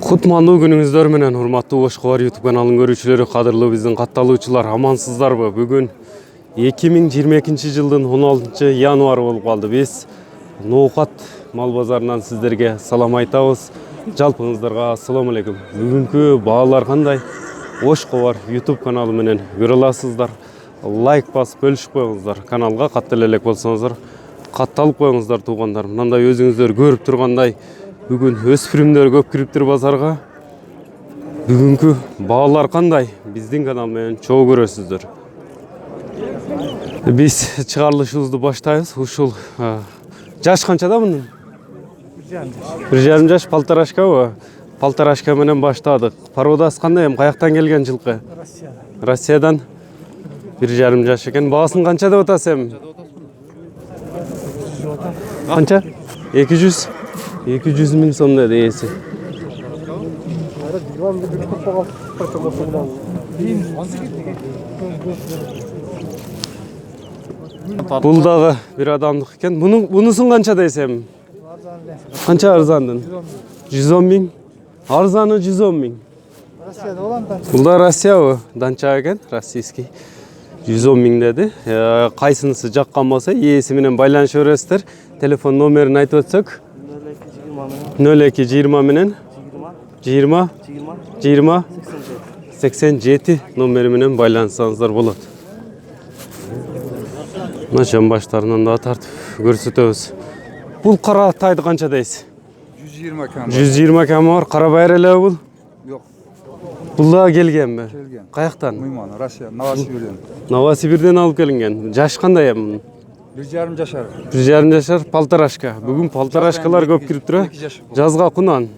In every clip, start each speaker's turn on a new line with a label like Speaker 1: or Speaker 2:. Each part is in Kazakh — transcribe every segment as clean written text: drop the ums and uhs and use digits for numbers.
Speaker 1: Кутмандуу күнүңүздөр менен урматтуу Ошкобар YouTube каналынын көрүүчүлөрү, кадырлуу биздин катталуучулар, амансыздарбы? Бүгүн 2022 жылдын 16 январы болуп калды. Биз Ноокат мал базарынан сиздерге салам айтабыз. Жалпыңыздарга ассаламу алейкум. Бүгүнкү баалар кандай? Ошкобар YouTube каналы менен көрө аласыздар. Лайк басып бөлүшүп коюңуздар. Каналга катты элек болсоңуздар, катталып коюңуздар туугандар. Мындай өзүңүздөр көрүп тургандай бүгүн өспүрүмдөр көп кириптир базарга. Бүгүнкү баалар кандай? Биздин канал менен чогуу көрөсүздөр. Биз чыгарылышыбызды баштайбыз. Ушул жаш канчада мунун? 1,5 жаш полторашкабы? Полторашка менен баштадык. Породасы кандай? Каяктан келген жылкы? Россиядан 1,5 жаш экен. Баасын канча деп атасыз? Канча? 200 миң сом деди ээси. Бул дагы бир адамдык экен. Бунусун канча дейсем? Канча арзандын? 110 миң. Арзаны 110 миң. Бул да Россиябы? Данча экен, российский. 110 миң деди. Кайсынысы жаккан болсо ээси менен байланышып бересиздер. Телефон номерин айтып өтсөк? 0220 менен 20 87 номери менен байланышсаңыздар болот. Мына жан баштарынан да тартып көрсөтөбүз. Бул кара тайды канча дейсиз?
Speaker 2: 120 кам.
Speaker 1: 120 кам бар. Кара байыр элеби бул?
Speaker 2: Жок.
Speaker 1: Бул да келгенби?
Speaker 2: Келген.
Speaker 1: Каяктан?
Speaker 2: Мыйман, Россия, Новосибирден.
Speaker 1: Новосибирден алып келинген. Жаш кандай эми?
Speaker 2: 1,5 жашар.
Speaker 1: 1,5 жашар полторашка. Бүгүн полторашкалар көп кирип тура. Жазга кунан.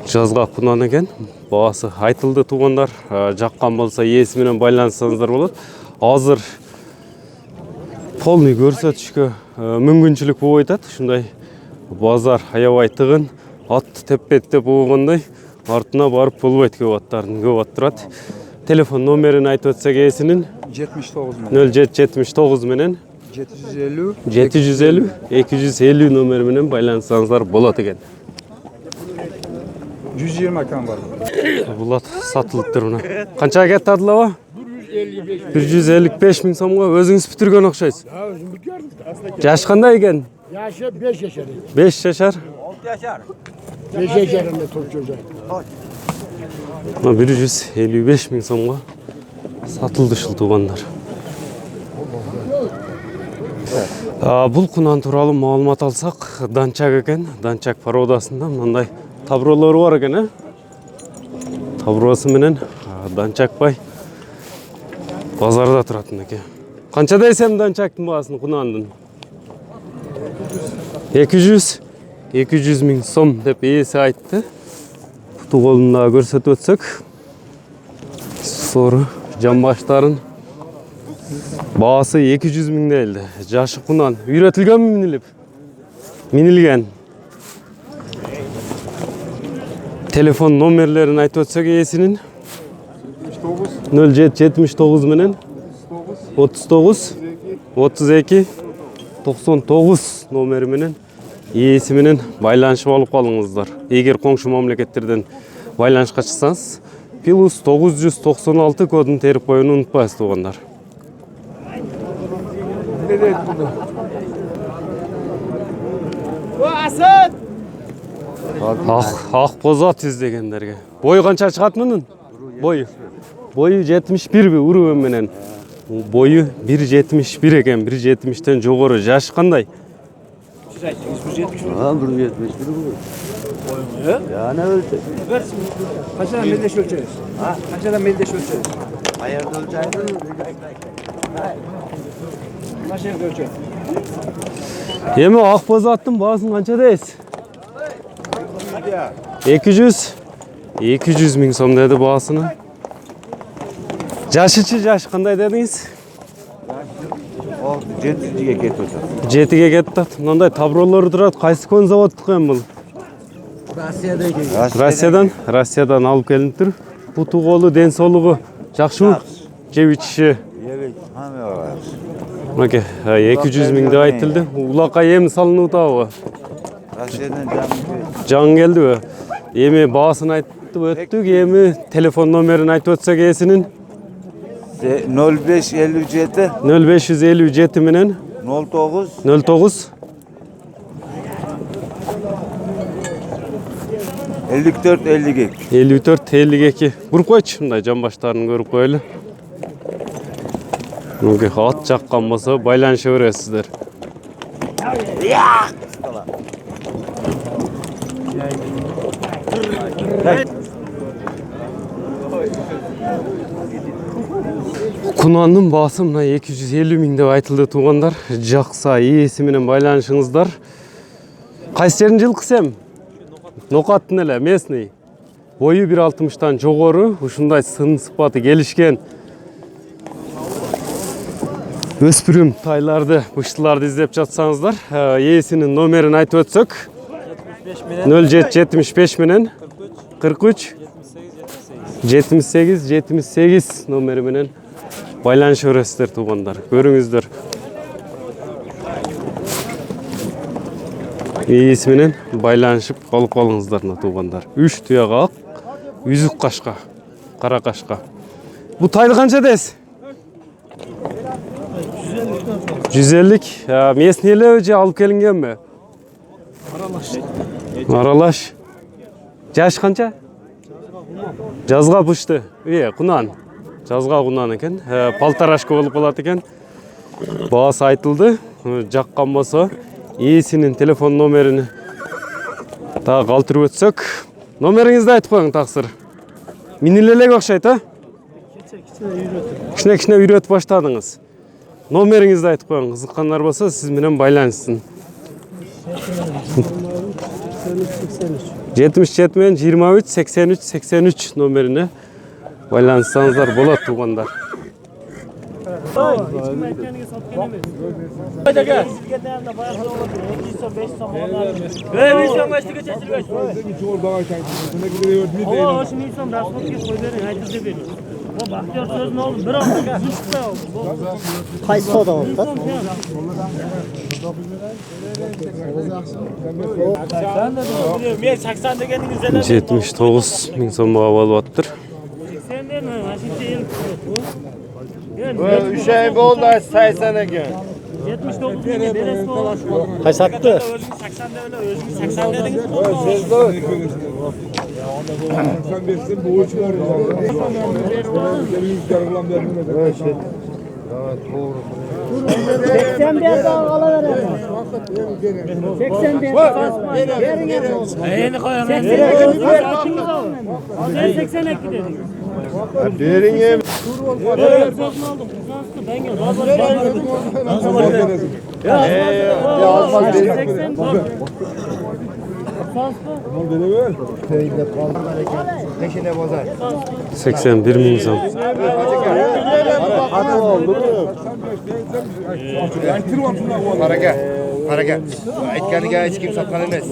Speaker 1: Жазга кунан экен. Баасы айтылды туугандар. Жаккан болсо ээси менен байланышсаңыздар болот. Азыр полный көрсөтүшкө мүмкүнчүлүк болуп атат. Ушундай базар аябай тыгын, ат теппеттеп болгондой артына барып болбойт, көп аттардын көп ат турат. Телефон номерин айтып өтсөк ээсинин
Speaker 2: 79 менен.
Speaker 1: 0779 менен 750 250 номери менен байланышсаңыздар болот экен.
Speaker 2: 120 кам бар.
Speaker 1: Булат сатылыптыр мына. Канчага кетти адылаба? 155 миң сомго өзүңүз бүтүргөн окшойсуз.
Speaker 3: Özüm bitirdim.
Speaker 1: Жаш кандай экен?
Speaker 3: Yaşı 5 yaşar.
Speaker 1: 5 жашар.
Speaker 3: 5 yaşarında top çocuğu.
Speaker 1: 155 миң сомго сатылды ушул туугандар. Бул кунан тууралуу маалымат алсак, данчак экен. Данчак породасында мындай табролору бар экен, Табросы менен данчакпай базарда туратын экен. Канча дейсем данчактын баасын кунандын? 200 миң сом деп ээси айтты. Ту колунда көрсөтүп өтсөк, сору жамбаштарын баасы 200 миң делди. Жашы кунан үйрөтүлгөнбү минилип? Минилген. Телефон номерлерин айтып өтсөк ээсинин 0779 менен 39 32 99 номери менен ээси менен байланышып алып калыңыздар. Эгер коңшу мамлекеттерден байланышка чыксаңыз, плюс 996 кодун терип коюуну унутпайсыз туугандар. Ак бозат издегендерге. Бою канча чыгат мунун? Бою 71 би уруу менен. Бою 1,71 экен, 1,70тен жогору. Жаш кандай?
Speaker 4: 1,71 bu. Ya ne ölçü?
Speaker 3: Kaçadan meldeş ölçeriz? Kaçadan meldeş ölçeriz?
Speaker 4: Ayarda ölçaydın.
Speaker 3: Kaçadan ölçeriz?
Speaker 1: Эми ак бозаттын баасын канча дейсиз? 200 миң сом деди баасыны. Жашычы жаш кандай дедиңиз?
Speaker 4: O 700'ye кетип атат.
Speaker 1: 7ге кетти. Мындай табролору турат. Кайсы кон заводтук эми бул? Россиядан алып келиптир. Буту колу, ден соолугу жакшыбы? Жеп ичиши. Aka 200 ming deb aytıldı. Ulaqqa em salınıp da
Speaker 4: Rossiyadan
Speaker 1: Can geldi mi? Emi bağısını aytıp öttük, emi telefon numarini aytıp ötsek esinin
Speaker 4: 0557
Speaker 1: 0557 menen
Speaker 4: 09
Speaker 1: 09
Speaker 4: 54 52.
Speaker 1: 54 52. Vurup koyç, mınдай can başlarını görüp koyalım. At çakkan bolsa baylanışa beresizler. Kunanın bası mına 250 ming dep aytıldı tuğanlar. Jaksa iesi menen baylanışыңыздар. Кайсы жердин жылкысы эми? Нокаттын эле, местный. Boyu 1.60'dan жогору, ушундай сын сыпаты келишкен. Өспүрүм тайларды, быштыларды издеп жатсаңыздар, иесинин номерин айтып өтсөк 0775 менен 43 78 78 номери менен байланыша бересиздер туугандар. Көрүңүздөр. Иеси менен байланышып алып калыңыздар туугандар. 3 туяк ак, үзүк кашка, кара кашка. Бу тайлы канча дейсиз? 150. Местный эле же алып келингенби? Аралаш. Жаш канча? Жазга пышты. Кунан. Жазга кунан экен. Полторашка болуп калат экен. Баасы айтылды. Жаккан болсо иесинин телефон номерин так калтырып өтсөк. Номериңизди айтып коюң таксыр. Миниле элек окшойт, а? Кичине үйрөтүп баштадыңыз. Номериңизди айтып коюң. Кызыккандар болсо сиз менен байланышсын. 77 менен 23 83 83 номерине байланышсаңыздар болот туугандар.
Speaker 3: Qaysi soda oldu?
Speaker 1: 79 ming so'mga болуп атыптыр.
Speaker 5: Üşey oldu 80 ekan.
Speaker 3: 79 mingga beresiz oğlum. Qaysi sattı? 80 de öyle, özünüz 80 dediniz.
Speaker 2: Sen versin bu uçlar.
Speaker 3: Evet, 81 daha alıverelim. 81 verin koyalım. 80 ekli dedik.
Speaker 5: Verin yem.
Speaker 3: Ben gel.
Speaker 5: Peşine bozar.
Speaker 1: 81 ming so'm.
Speaker 5: Qaraga. Aytganiga hech kim sotgan emas.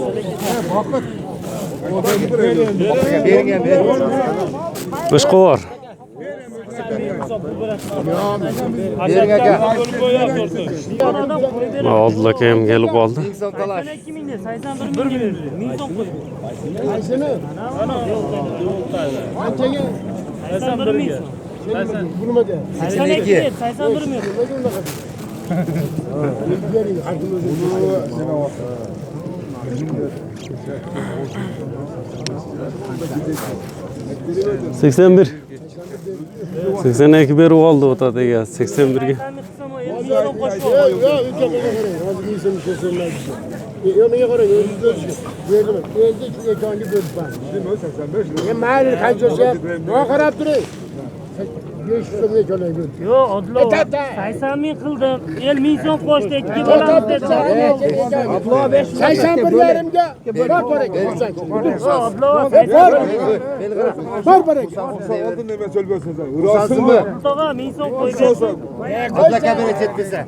Speaker 5: Bering ham, bering.
Speaker 1: Qo'shqo'var.
Speaker 5: Bering aka.
Speaker 1: Oldilar ham kelib qoldi.
Speaker 3: 82 mingde 81 ming verdi. 1000 so'm qo'y.
Speaker 5: Qaysini? Qanchaga?
Speaker 3: 81 ming so'm.
Speaker 5: Bunima de.
Speaker 3: 82 81 ming.
Speaker 1: Seksen bir. 82 berip oldu ota degan 81'ge.
Speaker 3: Yo, odlo. 80 ming qildim. El 1000 so'm qo'shdi, 2 bo'lamiz dedi. Odlo
Speaker 5: 81 yarimga bor ekan.
Speaker 3: Odlo
Speaker 5: Bor ekan.
Speaker 2: Oldun neme söylemesin sen. Urasınmı?
Speaker 3: To'g'a 1000 so'm qo'ydi.
Speaker 5: Abla kabul etmese.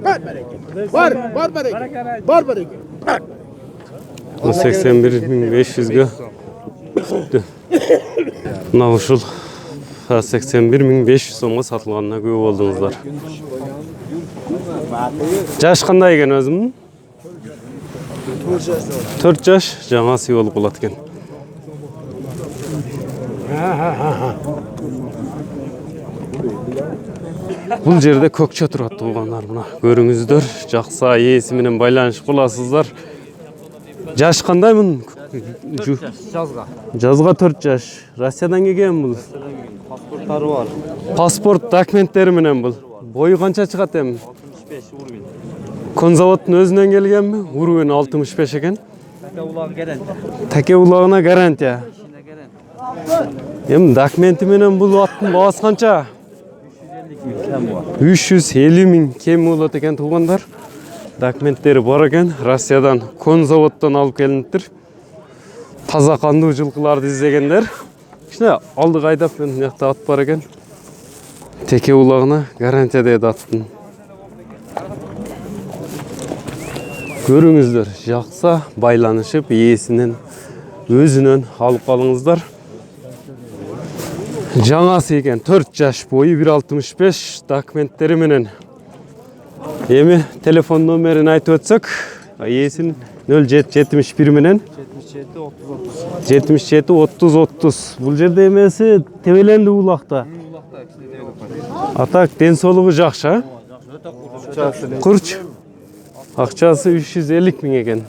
Speaker 5: Bor ekan.
Speaker 1: 81.500'ge. Mına uşul 81.500 сомго сатылганына көп болдуңуздар. Жаш кандай экен өзүмдүн? 4 жаш, жаңасы болуп калат экен. Бул жерде көкчө турат туугандар, мына көрүңүздөр. Жакса ээси менен байланышып каласыздар. Жаш кандай мун? Жазга 4 жаш. Россиядан келген бул.
Speaker 4: Паспорттары бар.
Speaker 1: Паспорт документтери менен бул. Бою канча чыгат эми?
Speaker 4: 65 уровень.
Speaker 1: Конзаводтун өзүнөн келгенби? Уровень 65 экен.
Speaker 4: Taka ulan gelen.
Speaker 1: Таке улагына гарантия. Эми документи менен бул аттын баасы канча? 350 миң кем болот экен туугандар. Документтери бар экен. Россиядан конзаводдон алып келиниптир. Таза кандуу жылкыларды издегендер. Кичине алдыга айдап мен мынакта ат бар экен. Теке улагына гарантия дейт аттын. Көрүңүздөр, жакса байланышып ээсинен өзүнөн алып калыңыздар. Жаңасы экен, 4 жаш, бою 1,65, документтери менен. Эми телефон номерин айтып өтсөк, ээсин 0771 менен 77 30 30. Бул жерде эмеси тебеленди улакта. Атак ден соолугу жакшы, курч. Акчасы 350 миң экен.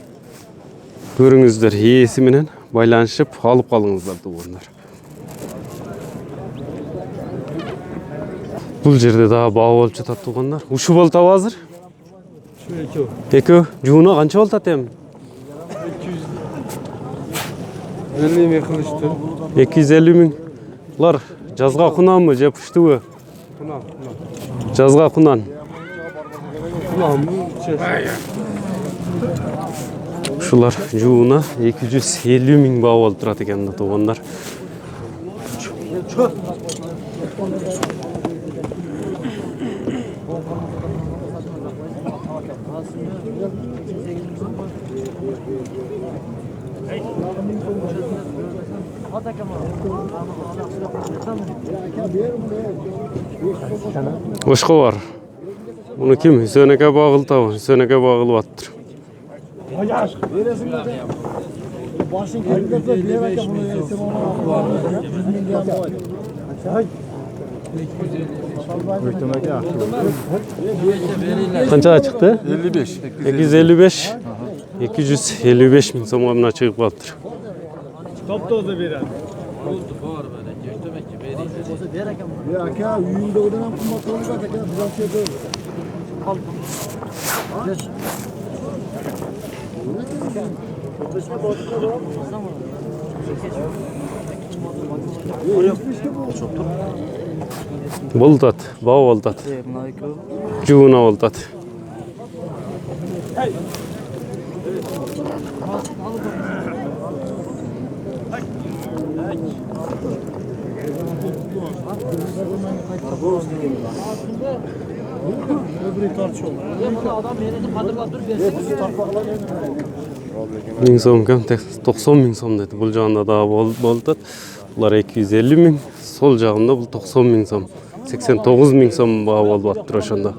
Speaker 1: Көрүңүздөр, ээси менен байланышып алып калыңыздар туугандар. Бул жерде дагы баа болуп жатат туугандар. Ушу болуп атабы азыр? Экөө. Жууна канча болуп атат эми?
Speaker 2: 50 миң кылышты.
Speaker 1: 250 миң. Булар жазга кунанбы же пуштубу? Жазга кунан. Ушулар жууна 250 миң баа болуп турат экен да туугандар. Ошко бар. Муну ким? Сөнөкө багылтабы? Сөнөкө багылып аттыр. Канчага чыкты?
Speaker 2: 55.
Speaker 1: 255. 255 миң сомго мына чыгып калыптыр.
Speaker 5: Ya aka uyunda odadan kummak olunca da biraz şey böyle.
Speaker 1: Болтат, баа болтат. Жууна болтат. Миң сом кем, 90 миң сом dedi. Бұл жағында да болтат. Бұлар 250 миң, сол жағында бұл 90 миң сом. 89 миң сом баа болуп аттыр ошондо.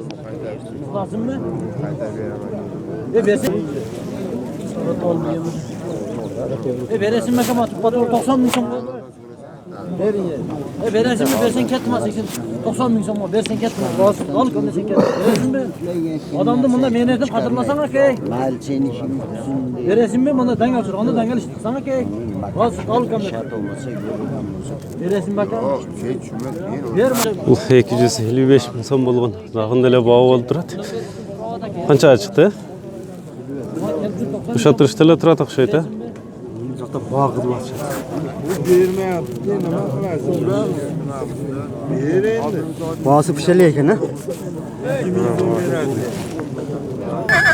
Speaker 6: Veresin mi kamat? 90 bin son. Veresin mi? Versen ketmez. 90 bin son. Versen ketmez. Al kanı sen ketmez. Veresin mi? Adamdı bunda meynetin hatırlasana ki.
Speaker 7: Mal seni şimdi kuzun
Speaker 6: Veresin mi? Bunda dengel sür. Onu dengel işte. Sana ki. Al kanı.
Speaker 7: şart olmasa görürüm.
Speaker 6: Veresin bakalım. Ver.
Speaker 1: Бұл 255 миң сом болгон. Жагында эле баа болуп турат. Канчага чыкты? Ушо турушта эле турат окшойт, а?
Speaker 5: Bağısı pişeliyken ha?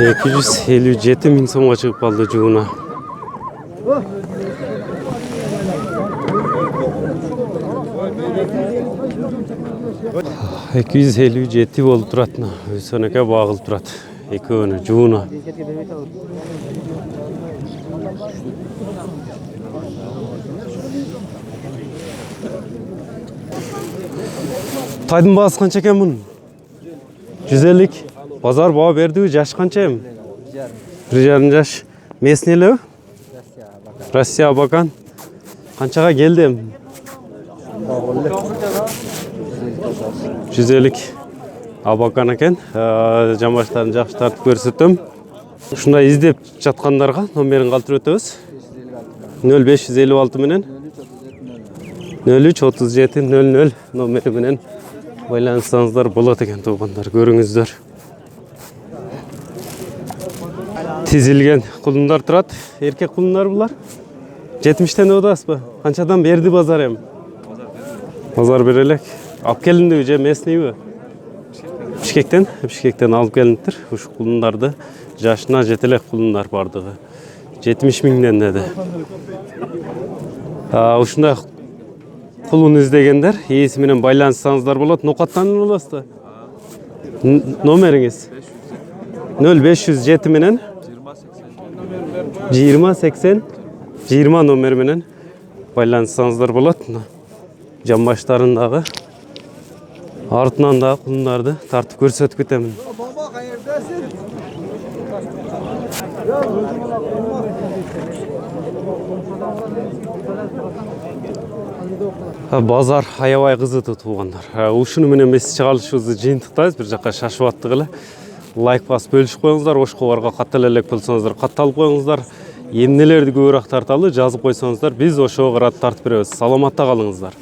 Speaker 1: 257 миң сомго чыгып калды жууна. Эки жүз элүү жети болуп турат. Сөнөкө багылып турат. Экөөнү жууна. Тайдың бағасы қанша екен бұның? 150. Базар баба берді, жаш қанша ем? 1,5 жаш. Местнелі? Россия бакан. Қаншаға келдім? 150. Абакан екен. Жамбаштарын жақсы тартып көрсеттім. Шундай издеп жатқандарға номерін қалтырып өтеміз. 0556 менен 033700 номері менен байланысаңыздар болады екен туғандар, көріңіздер. Тизилген құлындар тұрады. Еркек құлындар бұлар. 70-тен одас ба? Қаншадан берді базар ем? Базар берелек. Ап келінді же местный бі? Бішкектен алып келіндір. Үш құлындарды жашына жетелек құлындар бардығы. 70 миңден деді. Ушында құлын іздегендер, иесіменен байланысаңыздар болады. Ноқаттан оласты? Номеріңіз? 0507 менен 2080 20 номерменен байланысаңыздар болады. Жамбаштарындағы артынан да құлындарды тартып көрсетіп кетемін. Базар аябай қызыды туғандар. Ушыны менен бес чыгарылышыбызды жыйынтыктайбыз, бир жакка шашып аттыгылы. Лайк басып бөлүшүп коюңуздар, ошкобарга каттала элек болсоңуздар, катталып коюңуздар. Эмнелерди көбүрөөк тарталы жазып койсоңуздар, биз ошого карап тартып беребиз. Саламатта калыңыздар.